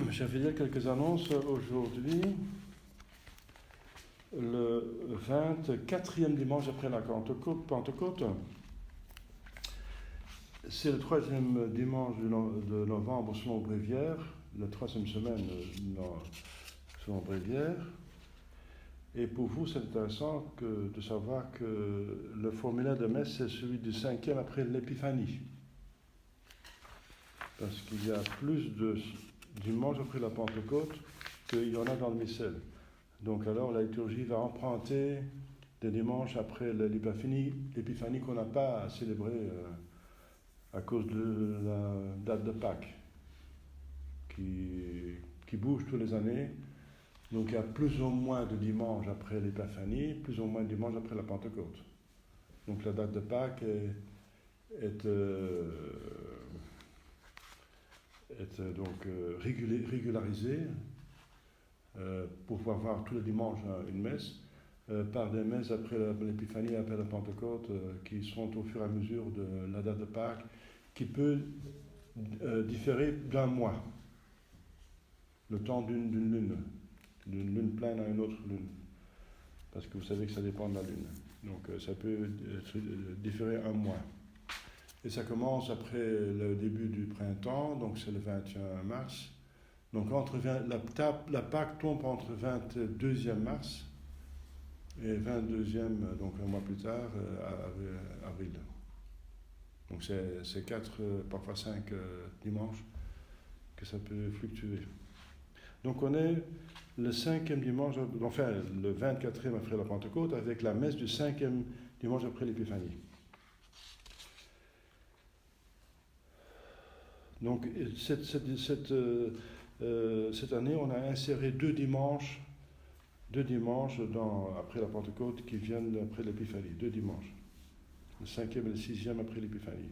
J'avais dit quelques annonces aujourd'hui. Le 24e dimanche après la Pentecôte, c'est le 3e dimanche de novembre selon Bréviaire, la 3e semaine selon Bréviaire. Et pour vous, c'est intéressant de savoir que le formulaire de messe, c'est celui du 5e après l'Épiphanie. Parce qu'il y a plus de dimanches après la Pentecôte qu'il y en a dans le missel. Donc alors la liturgie va emprunter des dimanches après l'épiphanie qu'on n'a pas célébrée à cause de la date de Pâques, qui bouge tous les années. Donc il y a plus ou moins de dimanches après l'épiphanie, plus ou moins de dimanches après la Pentecôte. Donc la date de Pâques est donc régularisée pour pouvoir voir tous les dimanches une messe, par des messes après l'épiphanie et après la Pentecôte qui sont au fur et à mesure de la date de Pâques, qui peut différer d'un mois, le temps d'une lune pleine à une autre lune, parce que vous savez que ça dépend de la lune. Donc ça peut différer un mois. Et ça commence après le début du printemps, donc c'est le 21 mars. Donc la Pâque tombe entre 22e mars et 22e, donc un mois plus tard, avril. Donc c'est 4, parfois 5 dimanches que ça peut fluctuer. Donc on est le 5e dimanche, enfin le 24e après la Pentecôte, avec la messe du 5e dimanche après l'Épiphanie. Donc cette année, on a inséré deux dimanches après la Pentecôte qui viennent après l'Épiphanie, 2 dimanches, le 5e et le 6e après l'Épiphanie.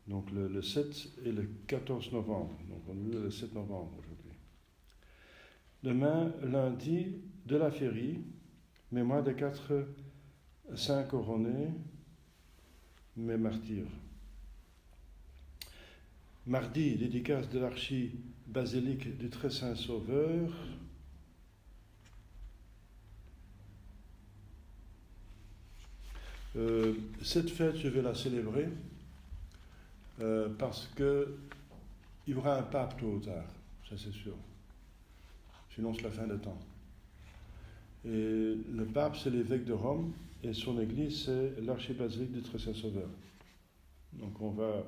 Donc le 7 et le 14 novembre, donc on est le 7 novembre aujourd'hui. Demain, lundi, de la Férie, mémoire des 4 saints couronnés, mais martyrs. Mardi, dédicace de l'archibasilique du Très Saint Sauveur. Cette fête, je vais la célébrer parce qu'il y aura un pape tôt ou tard, ça c'est sûr. Sinon, c'est la fin des temps. Et le pape, c'est l'évêque de Rome, et son église, c'est l'archibasilique du Très Saint Sauveur. Donc on va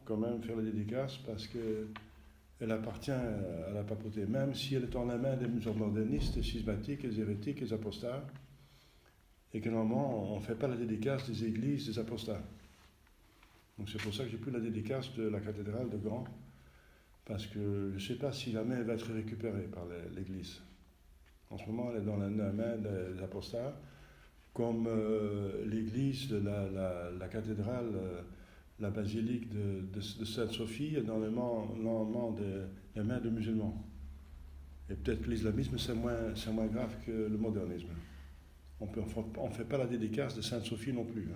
quand même faire la dédicace parce qu'elle appartient à la papauté, même si elle est en la main des musulmanistes, schismatiques, les hérétiques, les apostats, et que normalement, on ne fait pas la dédicace des églises des apostats. Donc c'est pour ça que j'ai pris la dédicace de la cathédrale de Gand, parce que je ne sais pas si la main va être récupérée par l'Église. En ce moment, elle est dans la main des apostats, comme l'Église de la cathédrale, la basilique de Sainte-Sophie est dans les mains des musulmans. Et peut-être que l'islamisme, c'est moins grave que le modernisme. On ne fait pas la dédicace de Sainte-Sophie non plus.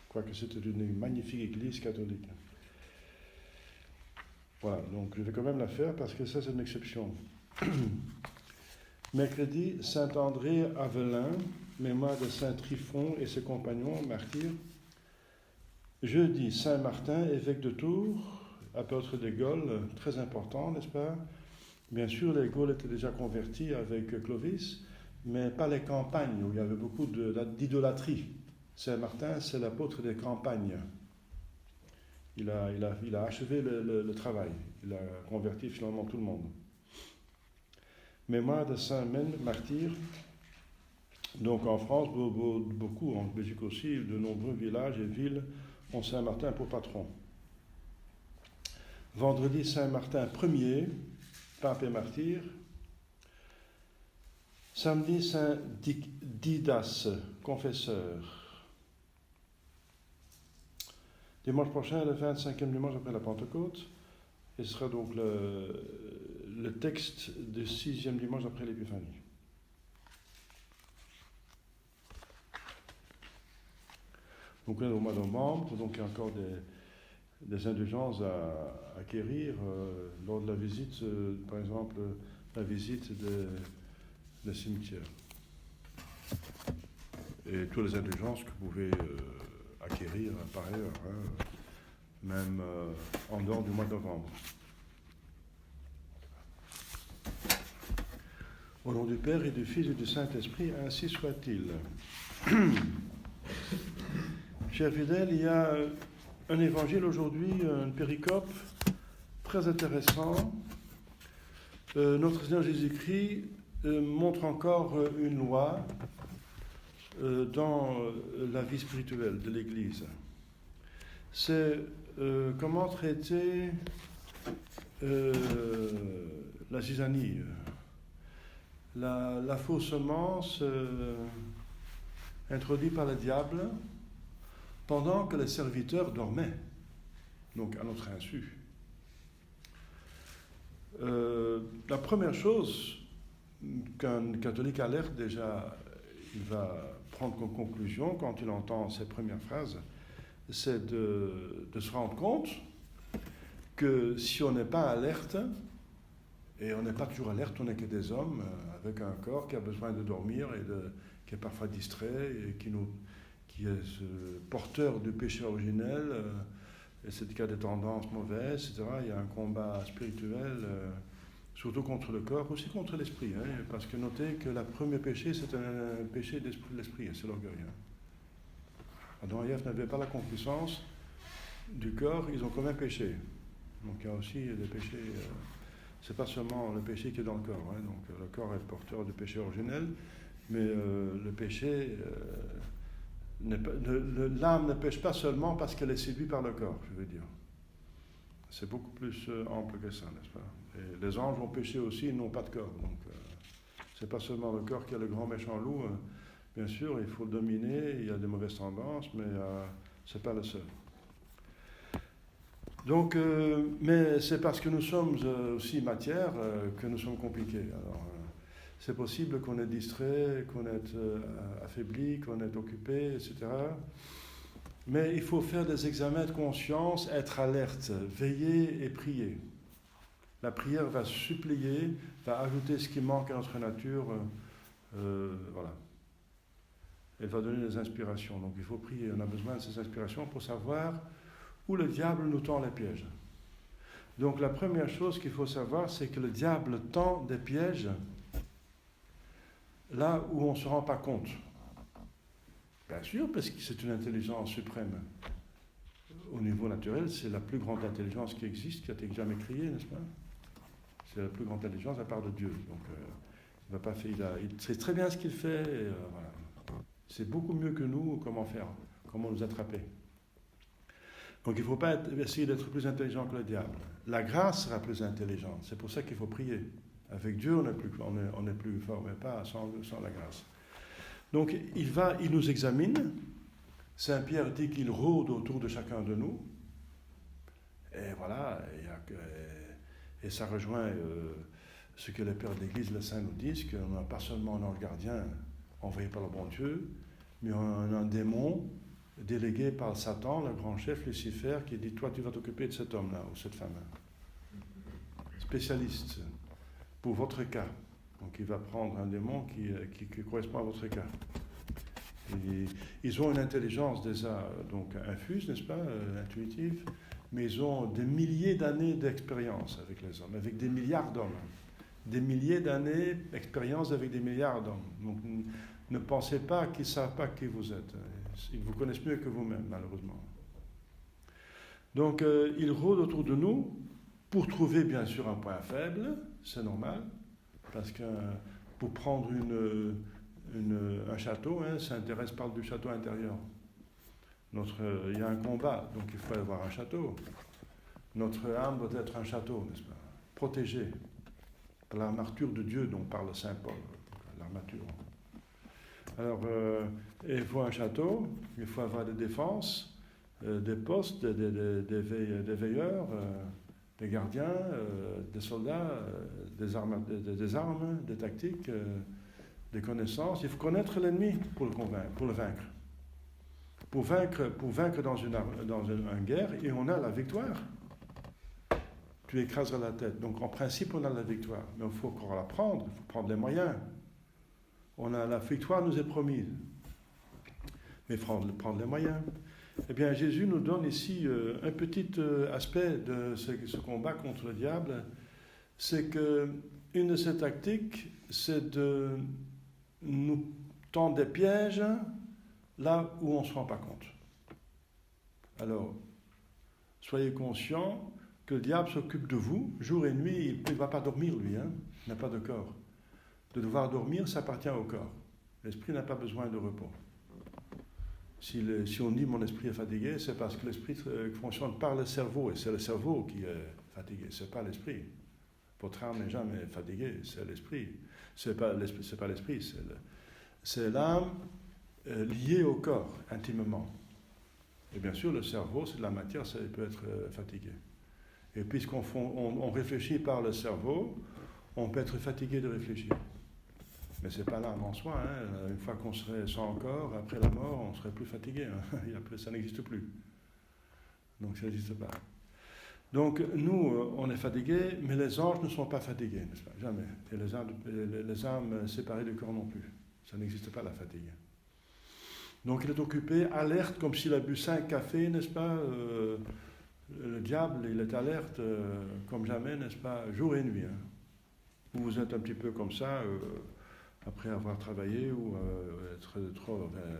Quoique c'était une magnifique église catholique. Voilà, donc je vais quand même la faire parce que ça c'est une exception. Mercredi, Saint-André Avelin, mémoire de Saint-Tryphon et ses compagnons, martyrs. Jeudi, Saint-Martin, évêque de Tours, apôtre des Gaules, très important, n'est-ce pas? Bien sûr, les Gaules étaient déjà convertis avec Clovis, mais pas les campagnes où il y avait beaucoup d'idolâtrie. Saint-Martin, c'est l'apôtre des campagnes. Il a achevé le travail. Il a converti finalement tout le monde. Mémoire de Saint-Men, martyr. Donc en France, beaucoup, en Belgique aussi, de nombreux villages et villes ont Saint-Martin pour patron. Vendredi, Saint-Martin Ier, pape et martyr. Samedi, Saint-Didas, confesseur. Dimanche prochain, le 25e dimanche après la Pentecôte, et ce sera donc le texte du 6e dimanche après l'Épiphanie. Donc on est au mois de novembre, donc il y a encore des indulgences à acquérir lors de la visite, par exemple la visite des cimetières. Et toutes les indulgences que vous pouvez acquérir par ailleurs, même en dehors du mois de novembre. Au nom du Père et du Fils et du Saint-Esprit, ainsi soit-il. Chers fidèles, il y a un évangile aujourd'hui, une péricope très intéressant. Notre Seigneur Jésus-Christ montre encore une loi dans la vie spirituelle de l'Église. C'est comment traiter la zizanie, la fausse semence introduite par le diable pendant que les serviteurs dormaient, donc à notre insu. La première chose qu'un catholique alerte déjà, il va prendre comme conclusion quand il entend ces premières phrases, c'est de se rendre compte que si on n'est pas alerte, et on n'est pas toujours alerte, on n'est que des hommes avec un corps qui a besoin de dormir et qui est parfois distrait et qui est porteur du péché originel, et c'est le cas des tendances mauvaises, etc. Il y a un combat spirituel, surtout contre le corps, aussi contre l'esprit, parce que notez que le premier péché, c'est un péché de l'esprit, c'est l'orgueil. Adam et Ève n'avaient pas la concupiscence du corps, ils ont quand même péché. Donc il y a aussi des péchés, c'est pas seulement le péché qui est dans le corps, donc le corps est porteur du péché originel, mais le péché, l'âme ne pêche pas seulement parce qu'elle est séduite par le corps, je veux dire. C'est beaucoup plus ample que ça, n'est-ce pas? Et les anges ont péché aussi, ils n'ont pas de corps, donc c'est pas seulement le corps qui est le grand méchant loup. Bien sûr, il faut le dominer, il y a des mauvaises tendances, mais c'est pas le seul. Donc, mais c'est parce que nous sommes aussi matière que nous sommes compliqués. Alors, c'est possible qu'on est distrait, qu'on est affaibli, qu'on est occupé, etc. Mais il faut faire des examens de conscience, être alerte, veiller et prier. La prière va supplier, va ajouter ce qui manque à notre nature. Voilà. Elle va donner des inspirations. Donc il faut prier. On a besoin de ces inspirations pour savoir où le diable nous tend les pièges. Donc la première chose qu'il faut savoir, c'est que le diable tend des pièges là où on ne se rend pas compte. Bien sûr, parce que c'est une intelligence suprême. Au niveau naturel, c'est la plus grande intelligence qui existe, qui a été jamais créée, n'est-ce pas? C'est la plus grande intelligence à part de Dieu. Donc il va pas faire, il sait très bien ce qu'il fait. Et, voilà. C'est beaucoup mieux que nous comment faire, comment nous attraper. Donc il ne faut pas essayer d'être plus intelligent que le diable. La grâce sera plus intelligente. C'est pour ça qu'il faut prier. Avec Dieu, on est plus fort, mais pas sans la grâce. Donc il nous examine. Saint Pierre dit qu'il rôde autour de chacun de nous. Et voilà, et ça rejoint ce que les pères de l'Église, les saints nous disent, qu'on n'a pas seulement un ange gardien envoyé par le bon Dieu, mais on a un démon délégué par Satan, le grand chef Lucifer, qui dit « Toi, tu vas t'occuper de cet homme-là ou cette femme-là. » Spécialiste pour votre cas. Donc il va prendre un démon qui correspond à votre cas. Et ils ont une intelligence déjà donc infuse, n'est-ce pas, intuitive, mais ils ont des milliers d'années d'expérience avec les hommes, avec des milliards d'hommes. Des milliers d'années d'expérience avec des milliards d'hommes. Donc ne pensez pas qu'ils ne savent pas qui vous êtes. Ils vous connaissent mieux que vous-même, malheureusement. Donc ils rôdent autour de nous pour trouver bien sûr un point faible, c'est normal, parce que pour prendre un château, ça intéresse, parle du château intérieur. Il y a un combat, donc il faut avoir un château. Notre âme doit être un château, n'est-ce pas? Protégé par l'armature de Dieu dont parle Saint Paul, l'armature. Alors, il faut un château, il faut avoir des défenses, des postes, des veilleurs, des gardiens, des soldats, des armes, des tactiques, des connaissances. Il faut connaître l'ennemi pour le vaincre. Pour vaincre dans une guerre, et on a la victoire. Tu écraseras la tête. Donc en principe, on a la victoire. Mais il faut encore la prendre, il faut prendre les moyens. La victoire nous est promise. Mais prendre les moyens. Eh bien, Jésus nous donne ici un petit aspect de ce combat contre le diable. C'est qu'une de ses tactiques, c'est de nous tendre des pièges là où on ne se rend pas compte. Alors, soyez conscients que le diable s'occupe de vous, jour et nuit. Il ne va pas dormir, lui, hein, il n'a pas de corps. De devoir dormir, ça appartient au corps. L'esprit n'a pas besoin de repos. Si on dit mon esprit est fatigué, c'est parce que l'esprit fonctionne par le cerveau, et c'est le cerveau qui est fatigué, c'est pas l'esprit. Votre âme n'est jamais fatiguée, c'est l'esprit. C'est pas l'esprit, c'est l'âme liée au corps, intimement. Et bien sûr, le cerveau, c'est de la matière, ça peut être fatigué. Et puisqu'on réfléchit par le cerveau, on peut être fatigué de réfléchir. Mais ce n'est pas l'âme en soi. Hein. Une fois qu'on serait sans corps, après la mort, on ne serait plus fatigué. Hein. Et après, ça n'existe plus. Donc ça n'existe pas. Donc nous, on est fatigués, mais les anges ne sont pas fatigués, n'est-ce pas? Jamais. Et les âmes séparées du corps non plus. Ça n'existe pas, la fatigue. Donc il est occupé, alerte, comme s'il a bu 5 cafés, n'est-ce pas? Le diable, il est alerte comme jamais, n'est-ce pas? Jour et nuit. Hein. Vous êtes un petit peu comme ça... après avoir travaillé ou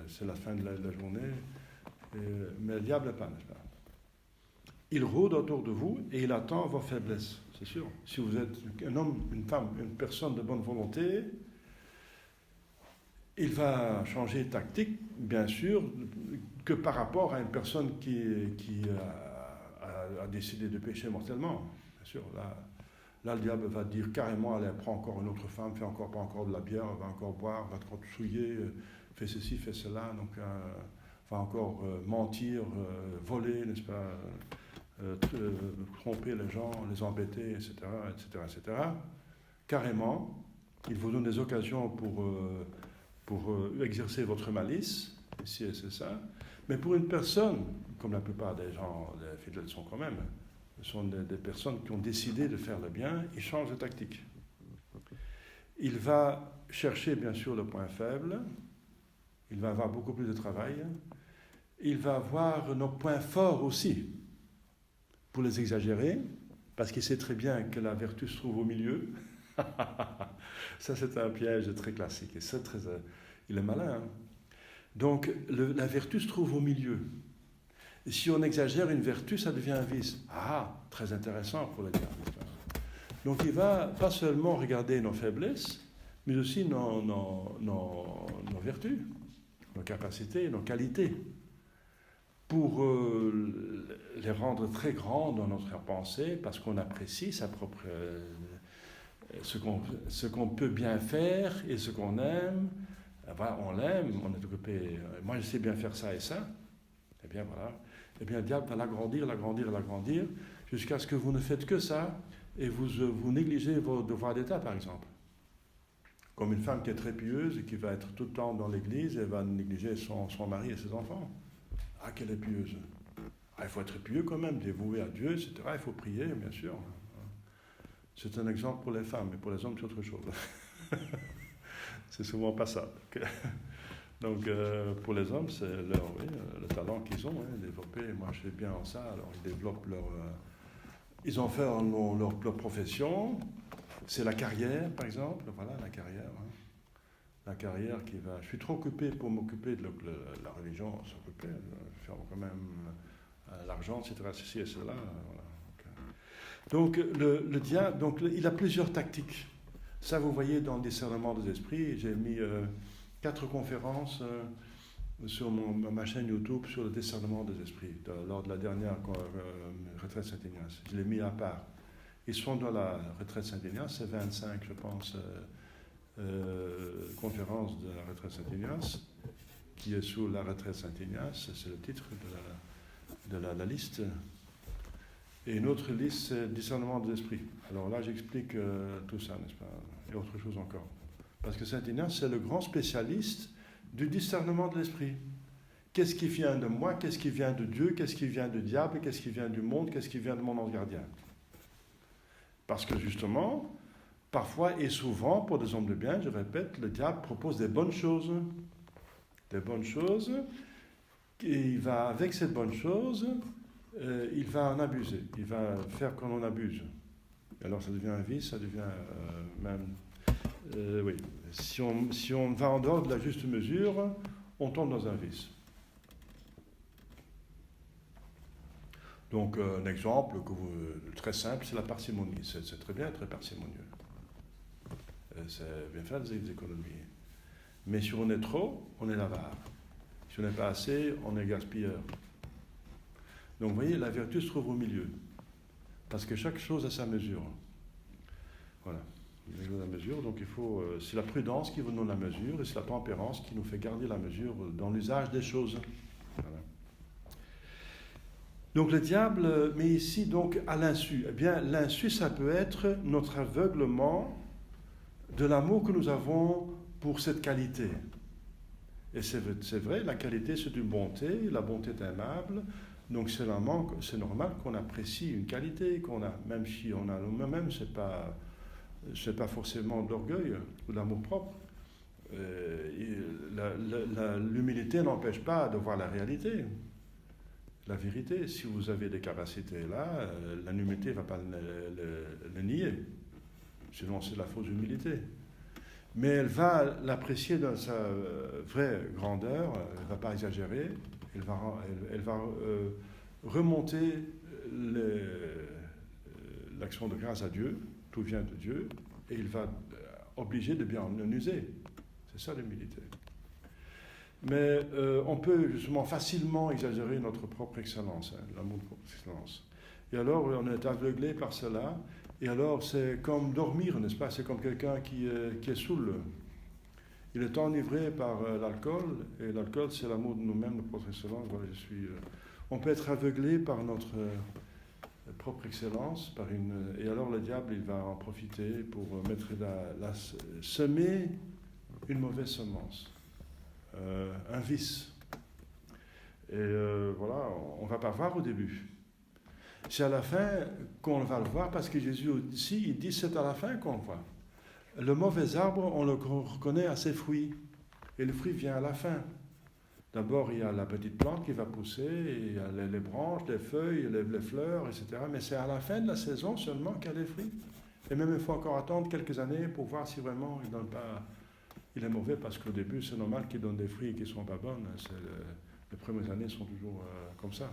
c'est la fin de la journée. Mais le diable n'est pas, n'est-ce pas? Il rôde autour de vous et il attend vos faiblesses, c'est sûr. Si vous êtes un homme, une femme, une personne de bonne volonté, il va changer de tactique, bien sûr, que par rapport à une personne qui a décidé de pécher mortellement. Bien sûr, là, le diable va dire carrément, allez, prends encore une autre femme, fais encore pas encore de la bière, va encore boire, va te souiller, fais ceci, fais cela, donc va encore mentir, voler, n'est-ce pas, tromper les gens, les embêter, etc., etc., etc. Carrément, il vous donne des occasions pour exercer votre malice, ici et c'est ça. Mais pour une personne, comme la plupart des gens, les fidèles sont quand même, ce sont des personnes qui ont décidé de faire le bien, ils changent de tactique. Il va chercher bien sûr le point faible, il va avoir beaucoup plus de travail, il va voir nos points forts aussi, pour les exagérer, parce qu'il sait très bien que la vertu se trouve au milieu. Ça c'est un piège très classique, et c'est très, il est malin. Hein. Donc la vertu se trouve au milieu. Et si on exagère une vertu, ça devient un vice. Ah, très intéressant pour le diable. Donc il va pas seulement regarder nos faiblesses, mais aussi nos vertus, nos capacités, nos qualités, pour les rendre très grands dans notre pensée, parce qu'on apprécie sa propre, ce qu'on peut bien faire et ce qu'on aime. Voilà, on l'aime, on est occupé. Moi, je sais bien faire ça et ça. Eh bien, voilà. Eh bien, le diable va l'agrandir, jusqu'à ce que vous ne faites que ça, et vous négligez vos devoirs d'État, par exemple. Comme une femme qui est très pieuse et qui va être tout le temps dans l'église, et va négliger son mari et ses enfants. Ah, qu'elle est pieuse. Ah, il faut être pieux quand même, dévoué à Dieu, etc. Il faut prier, bien sûr. C'est un exemple pour les femmes, mais pour les hommes, c'est autre chose. C'est souvent pas ça. Donc, pour les hommes, c'est le talent qu'ils ont, développé. Moi, je sais bien en ça. Alors, ils développent ils ont fait leur profession. C'est la carrière, par exemple. Voilà, la carrière. Hein. La carrière qui va... Je suis trop occupé pour m'occuper de la religion, s'occuper, faire quand même l'argent, etc., ceci et cela. Voilà. Donc, le diable, il a plusieurs tactiques. Ça, vous voyez dans le discernement des esprits, j'ai mis 4 conférences sur ma chaîne YouTube sur le discernement des esprits, lors de la dernière retraite Saint-Ignace. Je l'ai mis à part. Ils sont dans la retraite Saint-Ignace, c'est 25, je pense, conférences de la retraite Saint-Ignace, qui est sous la retraite Saint-Ignace, c'est le titre de la liste. Et une autre liste, c'est discernement de l'esprit. Alors là, j'explique tout ça, n'est-ce pas? Et autre chose encore. Parce que Saint Ignace, c'est le grand spécialiste du discernement de l'esprit. Qu'est-ce qui vient de moi? Qu'est-ce qui vient de Dieu? Qu'est-ce qui vient du diable? Qu'est-ce qui vient du monde? Qu'est-ce qui vient de mon ange gardien? Parce que justement, parfois et souvent, pour des hommes de bien, je répète, le diable propose des bonnes choses. Des bonnes choses. Et il va, avec ces bonnes choses, il va en abuser. Il va faire qu'on en abuse. Alors ça devient un vice, ça devient même... oui. Si on va en dehors de la juste mesure, on tombe dans un vice. Donc, un exemple très simple, c'est la parcimonie. C'est très bien être parcimonieux. C'est bien faire des économies. Mais si on est trop, on est l'avare. Si on n'est pas assez, on est gaspilleur. Donc, vous voyez, la vertu se trouve au milieu. Parce que chaque chose a sa mesure. Voilà. La mesure, donc c'est la prudence qui vous donne la mesure et c'est la tempérance qui nous fait garder la mesure dans l'usage des choses. Voilà. Donc le diable met ici donc à l'insu. Eh bien, l'insu, ça peut être notre aveuglement de l'amour que nous avons pour cette qualité. Et c'est vrai, la qualité c'est une bonté, la bonté est aimable, donc c'est normal qu'on apprécie une qualité qu'on a, même si on a nous-mêmes, c'est pas forcément de l'orgueil ou de l'amour propre. L'humilité n'empêche pas de voir la réalité. La vérité, si vous avez des capacités là, l'humilité ne va pas le nier. Sinon, c'est la fausse humilité. Mais elle va l'apprécier dans sa vraie grandeur, elle ne va pas exagérer, elle va remonter l'action de grâce à Dieu, tout vient de Dieu, et il va obliger de bien en user. C'est ça l'humilité. Mais on peut justement facilement exagérer notre propre excellence, l'amour de propre excellence. Et alors on est aveuglé par cela, et alors c'est comme dormir, n'est-ce pas? C'est comme quelqu'un qui est saoul. Il est enivré par l'alcool, et l'alcool c'est l'amour de nous-mêmes, de propre excellence. Voilà, on peut être aveuglé par notre propre excellence, et alors le diable il va en profiter pour semer une mauvaise semence. Un vice. Et voilà, on ne va pas voir au début. C'est à la fin qu'on va le voir, parce que Jésus ici, il dit c'est à la fin qu'on le voit. Le mauvais arbre, on le reconnaît à ses fruits. Et le fruit vient à la fin. D'abord, il y a la petite plante qui va pousser, et il y a les branches, les feuilles, les fleurs, etc. Mais c'est à la fin de la saison seulement qu'il y a les fruits. Et même il faut encore attendre quelques années pour voir si vraiment il ne donne pas... Il est mauvais, parce qu'au début, c'est normal qu'il donne des fruits qui ne sont pas bonnes. Les premières années sont toujours comme ça.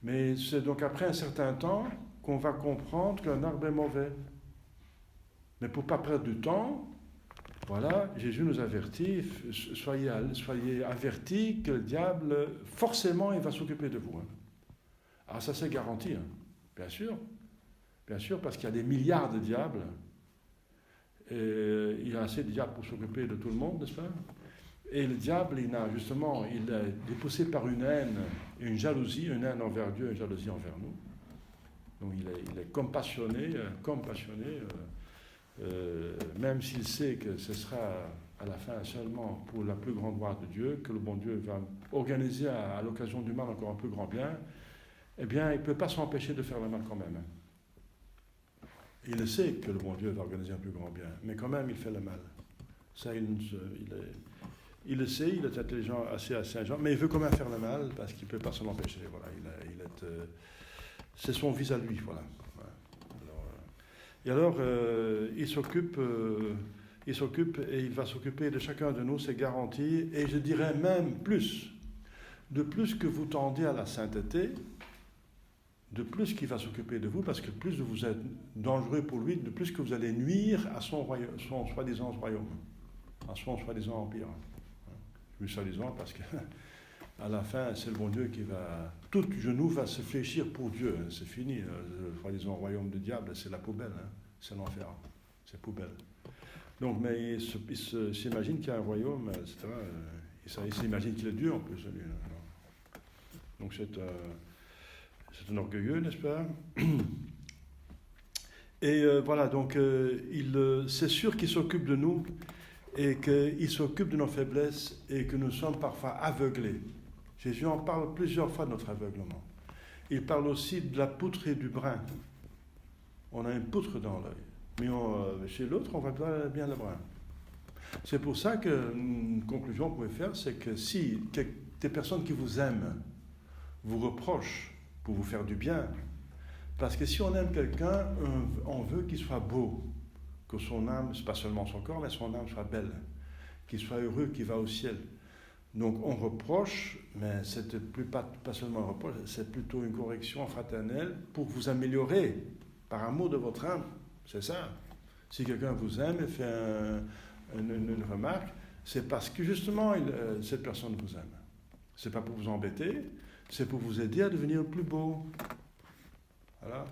Mais c'est donc après un certain temps qu'on va comprendre qu'un arbre est mauvais. Mais pour ne pas perdre du temps, voilà, Jésus nous avertit, soyez avertis que le diable, forcément, il va s'occuper de vous. Alors ça, c'est garanti, bien sûr, parce qu'il y a des milliards de diables. Et il y a assez de diables pour s'occuper de tout le monde, n'est-ce pas? Et le diable, il est poussé par une haine, une jalousie, une haine envers Dieu, une jalousie envers nous. Donc il est compassionné, même s'il sait que ce sera à la fin seulement pour la plus grande gloire de Dieu, que le bon Dieu va organiser à l'occasion du mal encore un plus grand bien, eh bien il ne peut pas s'empêcher de faire le mal quand même. Il le sait que le bon Dieu va organiser un plus grand bien, mais quand même il fait le mal. Ça, il le sait, il est intelligent, assez intelligent, mais il veut quand même faire le mal parce qu'il ne peut pas s'en empêcher. Voilà, c'est son vis à lui. Voilà. Alors, il s'occupe et il va s'occuper de chacun de nous, c'est garanti. Et je dirais même plus, de plus que vous tendez à la sainteté, de plus qu'il va s'occuper de vous, parce que plus vous êtes dangereux pour lui, de plus que vous allez nuire à son soi-disant royaume, à son soi-disant empire. Je dis soi-disant parce que à la fin, c'est le bon Dieu qui va... Tout genou va se fléchir pour Dieu. C'est fini. Le soi-disant royaume du diable, c'est la poubelle. C'est l'enfer. C'est poubelle. Donc, mais il s'imagine qu'il y a un royaume, etc. Il s'imagine qu'il est Dieu en plus. Donc, C'est un orgueilleux, n'est-ce pas? Et voilà, donc c'est sûr qu'il s'occupe de nous et qu'il s'occupe de nos faiblesses et que nous sommes parfois aveuglés. Jésus en parle plusieurs fois de notre aveuglement. Il parle aussi de la poutre et du brin. On a une poutre dans l'œil, mais chez l'autre, on voit bien le brin. C'est pour ça qu'une conclusion que vous pouvez faire, c'est que si des personnes qui vous aiment vous reprochent pour vous faire du bien, parce que si on aime quelqu'un, on veut qu'il soit beau, que son âme, c'est pas seulement son corps, mais son âme soit belle, qu'il soit heureux, qu'il va au ciel. Donc on reproche, mais c'est pas seulement un reproche, c'est plutôt une correction fraternelle pour vous améliorer par amour de votre âme. C'est ça. Si quelqu'un vous aime et fait une remarque, c'est parce que justement cette personne vous aime. C'est pas pour vous embêter, c'est pour vous aider à devenir plus beau. Voilà.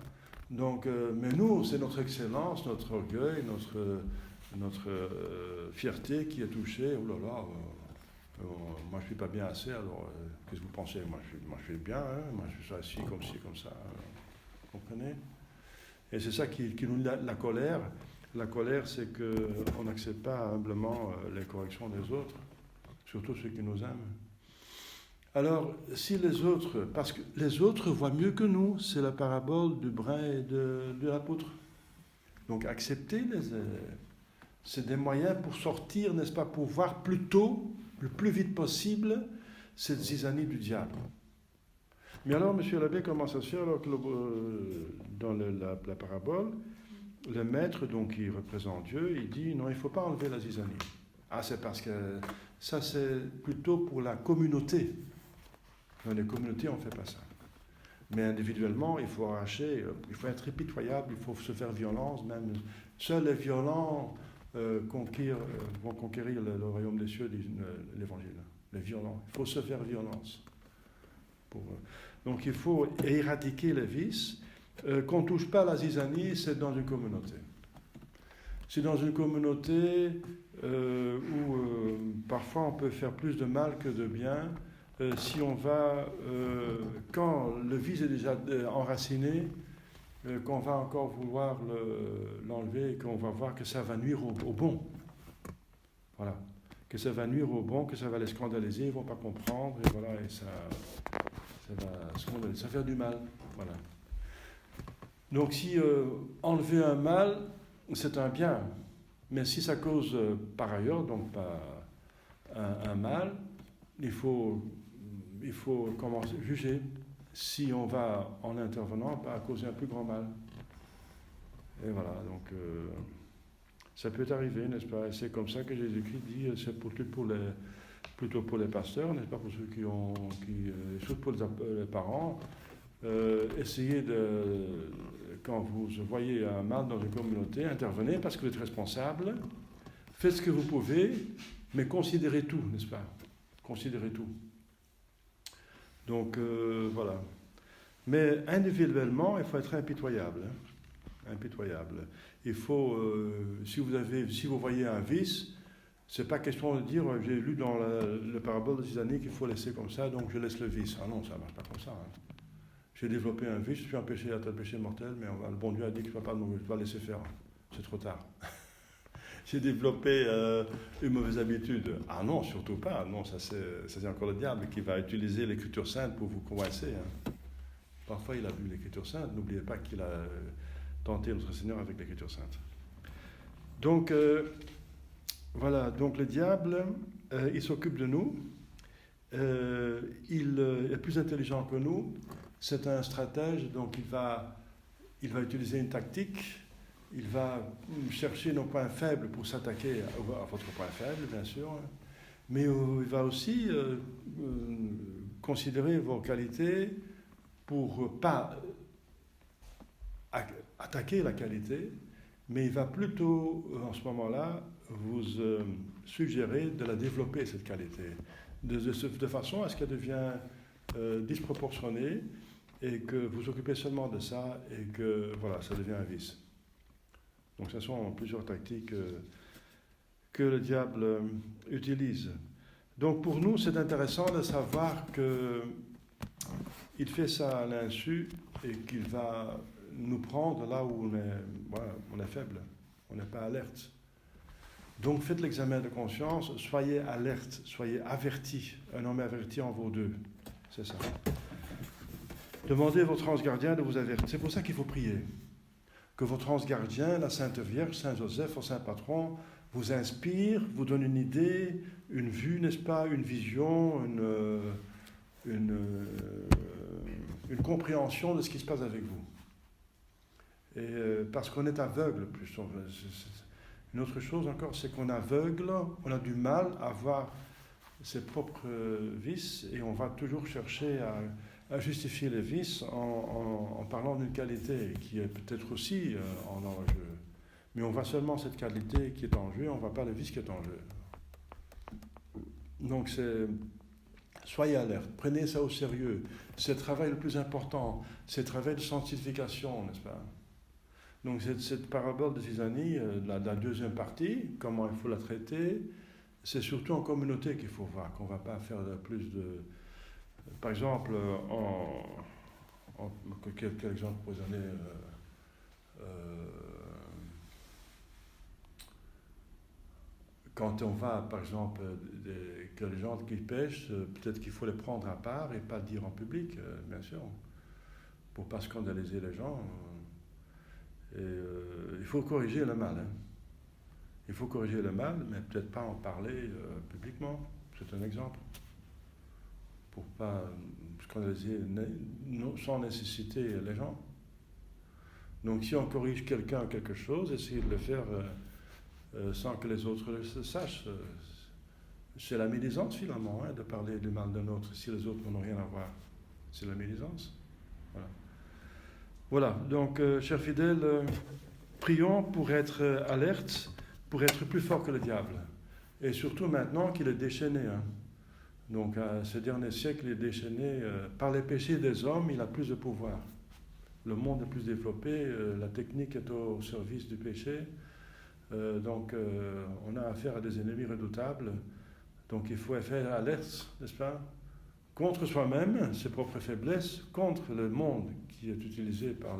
Donc, mais nous, c'est notre excellence, notre orgueil, notre fierté qui est touchée. Oh là là, moi je suis pas bien assez, alors qu'est-ce que vous pensez? Moi je suis bien, hein, moi je suis assis comme ci, comme ça. Vous comprenez? Et c'est ça qui nous dit la colère. La colère, c'est qu'on n'accepte pas humblement les corrections des autres, surtout ceux qui nous aiment. Alors, si les autres, parce que les autres voient mieux que nous, c'est la parabole du brin et de la poutre. Donc, accepter c'est des moyens pour sortir, n'est-ce pas, pour voir plus tôt, le plus vite possible, cette zizanie du diable. Mais alors, M. l'abbé, comment ça se fait alors que dans la parabole, le maître, donc qui représente Dieu, il dit non, il ne faut pas enlever la zizanie. Ah, c'est parce que ça, c'est plutôt pour la communauté. Dans les communautés, on ne fait pas ça. Mais individuellement, il faut arracher, il faut être impitoyable, il faut se faire violence, même. Seuls les violents vont conquérir le royaume des cieux, dit l'Évangile. Les violents. Il faut se faire violence. Donc il faut éradiquer les vices. Qu'on ne touche pas à la zizanie, c'est dans une communauté. C'est dans une communauté où parfois on peut faire plus de mal que de bien. Si on va, quand le vice est déjà enraciné, qu'on va encore vouloir l'enlever et qu'on va voir que ça va nuire au bon. Voilà. Que ça va nuire au bon, que ça va les scandaliser, ils ne vont pas comprendre, et voilà, et ça va scandaliser, ça va faire du mal. Voilà. Donc si enlever un mal, c'est un bien, mais si ça cause par ailleurs, donc pas un mal, il faut commencer à juger si on va, en intervenant, pas causer un plus grand mal. Et voilà, donc ça peut arriver, n'est-ce pas? Et c'est comme ça que Jésus-Christ dit, c'est plutôt pour les pasteurs, n'est-ce pas, pour ceux surtout pour les parents, essayez quand vous voyez un mal dans une communauté, intervenez parce que vous êtes responsable, faites ce que vous pouvez, mais considérez tout, n'est-ce pas? Considérez tout. Donc, voilà. Mais individuellement, il faut être impitoyable. Hein? Impitoyable. Il faut, si vous voyez un vice, c'est pas question de dire, j'ai lu dans le parabole de Zizanie qu'il faut laisser comme ça, donc je laisse le vice. Ah non, ça ne marche pas comme ça. Hein. J'ai développé un vice, je suis empêché à tel péché mortel, mais le bon Dieu a dit que je ne dois pas laisser faire. C'est trop tard. J'ai développé une mauvaise habitude. Ah non, surtout pas. Non, ça c'est encore le diable qui va utiliser l'Écriture sainte pour vous coincer. Hein. Parfois, il a vu l'Écriture sainte. N'oubliez pas qu'il a tenté notre Seigneur avec l'Écriture sainte. Donc, voilà. Donc, le diable, il s'occupe de nous. Il est plus intelligent que nous. C'est un stratège, donc il va utiliser une tactique. Il va chercher nos points faibles pour s'attaquer à votre point faible, bien sûr, mais il va aussi considérer vos qualités pour pas attaquer la qualité, mais il va plutôt, en ce moment-là, vous suggérer de la développer, cette qualité, de façon à ce qu'elle devienne disproportionnée et que vous occupez seulement de ça et que, voilà, ça devient un vice. Donc, ce sont plusieurs tactiques que le diable utilise. Donc, pour nous, c'est intéressant de savoir que il fait ça à l'insu et qu'il va nous prendre là où on est faible, on n'est pas alerte. Donc faites l'examen de conscience, soyez alerte, soyez avertis. Un homme averti en vaut deux, c'est ça. Demandez à votre ange gardien de vous avertir. C'est pour ça qu'il faut prier. Que votre ange gardien, la Sainte Vierge, Saint Joseph, Saint Patron, vous inspire, vous donne une idée, une vue, n'est-ce pas, une vision, une compréhension de ce qui se passe avec vous. Et parce qu'on est aveugle, plus. Une autre chose encore, c'est qu'on aveugle, on a du mal à voir ses propres vices et on va toujours chercher à justifier les vices en parlant d'une qualité qui est peut-être aussi en enjeu. Mais on voit seulement cette qualité qui est en jeu, on ne voit pas le vice qui est en jeu. Donc soyez alerte, prenez ça au sérieux. C'est le travail le plus important, c'est le travail de sanctification, n'est-ce pas? Donc cette parabole de Zizanie, la deuxième partie, comment il faut la traiter, c'est surtout en communauté qu'il faut voir, qu'on ne va pas faire plus de... Par exemple, quel exemple pour donner quand on va, par exemple, que les gens qui pêchent, peut-être qu'il faut les prendre à part et pas le dire en public, bien sûr, pour ne pas scandaliser les gens. Il faut corriger le mal. Hein. Il faut corriger le mal, mais peut-être pas en parler publiquement. C'est un exemple. Pour ne pas scandaliser sans nécessiter les gens. Donc si on corrige quelqu'un ou quelque chose, essayez de le faire sans que les autres le sachent. C'est la médisance finalement, hein, de parler du mal d'un autre si les autres n'ont rien à voir. C'est la médisance. Voilà. Voilà, donc, chers fidèles, prions pour être alertes, pour être plus forts que le diable. Et surtout maintenant qu'il est déchaîné. Hein. Donc, ce dernier siècle, il est déchaîné. Par les péchés des hommes, il a plus de pouvoir. Le monde est plus développé, la technique est au service du péché. Donc, on a affaire à des ennemis redoutables. Donc, il faut être alerte, n'est-ce pas? Contre soi-même, ses propres faiblesses, contre le monde qui est utilisé par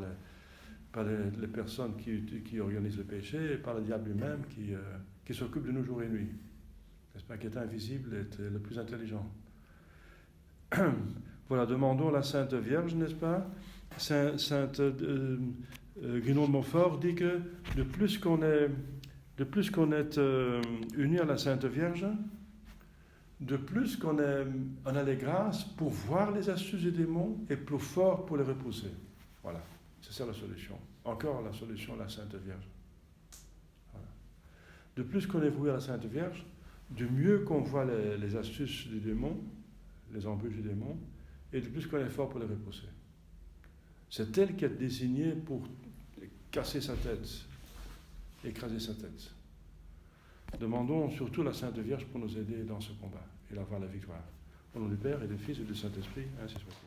les personnes qui organisent le péché, et par le diable lui-même qui s'occupe de nous jour et nuit. N'est-ce pas, qui est invisible et le plus intelligent. Voilà, demandons à la Sainte Vierge, n'est-ce pas? Sainte Guénon de Montfort dit que de plus qu'on est unis à la Sainte Vierge, de plus qu'on a les grâces pour voir les astuces des démons et plus fort pour les repousser. Voilà, c'est ça la solution. Encore la solution, la Sainte Vierge. Voilà. De plus qu'on est voué à la Sainte Vierge, de mieux qu'on voit les astuces du démon, les embûches du démon, et de plus qu'on est fort pour les repousser. C'est elle qui est désignée pour casser sa tête, écraser sa tête. Demandons surtout la Sainte Vierge pour nous aider dans ce combat et avoir la victoire. Au nom du Père et du Fils et du Saint-Esprit, ainsi soit.